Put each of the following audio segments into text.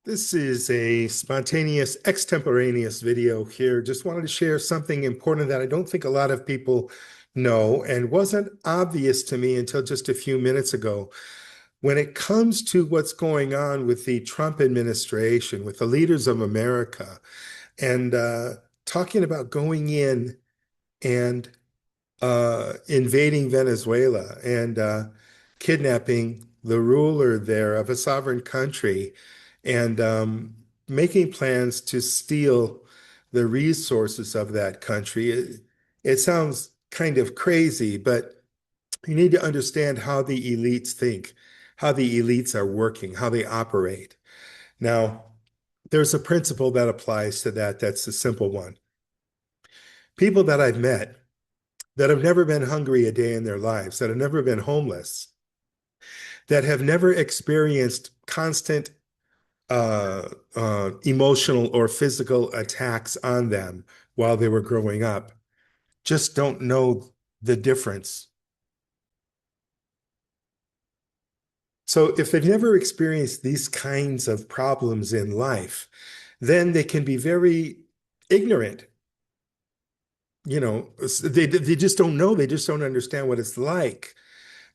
This is a spontaneous, extemporaneous video here. Just wanted to share something important that I don't think a lot of people know and wasn't obvious to me until just a few minutes ago. When it comes to what's going on with the Trump administration, with the leaders of America, and talking about going in and invading Venezuela and kidnapping the ruler there of a sovereign country and making plans to steal the resources of that country. It sounds kind of crazy, but you need to understand how the elites think, how the elites are working, how they operate. Now, there's a principle that applies to that. That's a simple one. People that I've met that have never been hungry a day in their lives, that have never been homeless, that have never experienced constant emotional or physical attacks on them while they were growing up, just don't know the difference. So if they've never experienced these kinds of problems in life, then they can be very ignorant. They just don't know. They just don't understand what it's like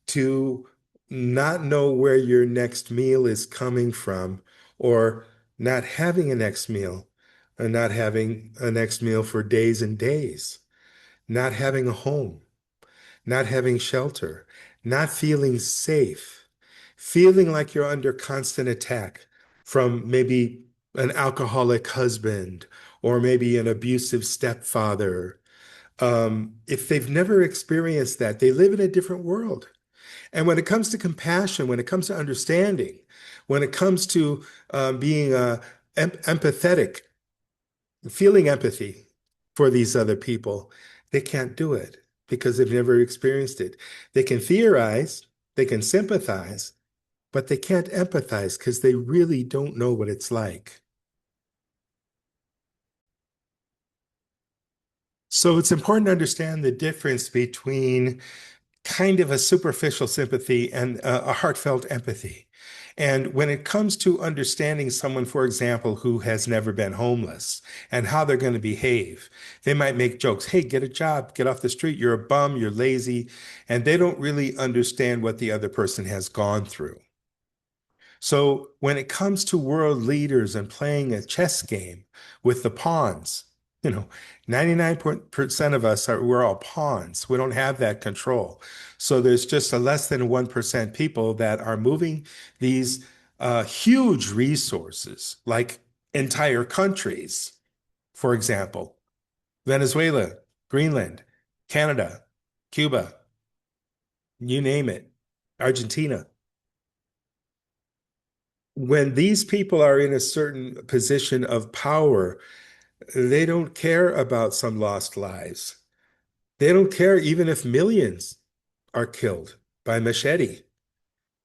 to not know where your next meal is coming from, or not having a next meal, and not having a next meal for days and days, not having a home, not having shelter, not feeling safe, feeling like you're under constant attack from maybe an alcoholic husband or maybe an abusive stepfather. If they've never experienced that, they live in a different world. And when it comes to compassion, when it comes to understanding, when it comes to being empathetic, feeling empathy for these other people, they can't do it because they've never experienced it. They can theorize, they can sympathize, but they can't empathize because they really don't know what it's like. So it's important to understand the difference between kind of a superficial sympathy and a heartfelt empathy. And when it comes to understanding someone, for example, who has never been homeless and how they're going to behave, they might make jokes. Hey, get a job, get off the street. You're a bum, you're lazy. And they don't really understand what the other person has gone through. So when it comes to world leaders and playing a chess game with the pawns, you know, 99% of us we're all pawns. We don't have that control. So there's just a less than 1% people that are moving these huge resources, like entire countries, for example, Venezuela, Greenland, Canada, Cuba, you name it, Argentina. When these people are in a certain position of power, they don't care about some lost lives. They don't care even if millions are killed by machete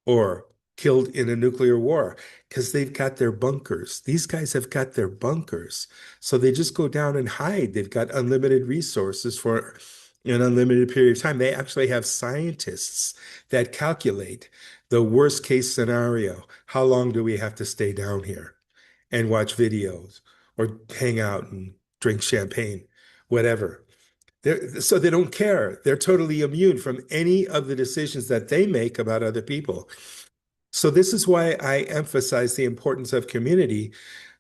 or killed in a nuclear war because they've got their bunkers. These guys have got their bunkers. So they just go down and hide. They've got unlimited resources for an unlimited period of time. They actually have scientists that calculate the worst case scenario. How long do we have to stay down here and watch videos or hang out and drink champagne, whatever? So they don't care. They're totally immune from any of the decisions that they make about other people. So this is why I emphasize the importance of community,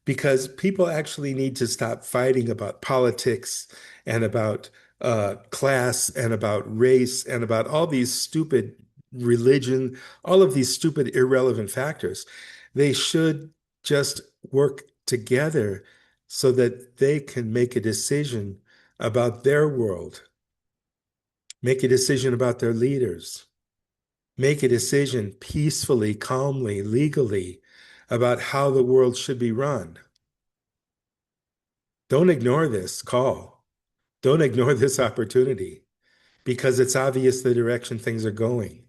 because people actually need to stop fighting about politics and about class and about race and about all these stupid religion, all of these stupid irrelevant factors. They should just work together so that they can make a decision about their world, make a decision about their leaders, make a decision peacefully, calmly, legally about how the world should be run. Don't ignore this call. Don't ignore this opportunity because it's obvious the direction things are going.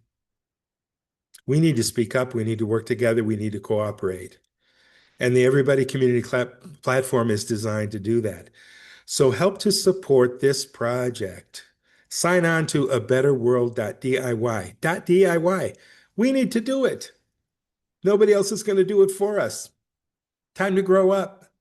We need to speak up. We need to work together. We need to cooperate. And the Everybody Community Platform is designed to do that. So help to support this project. Sign on to a betterworld.diy. .diy. We need to do it. Nobody else is going to do it for us. Time to grow up.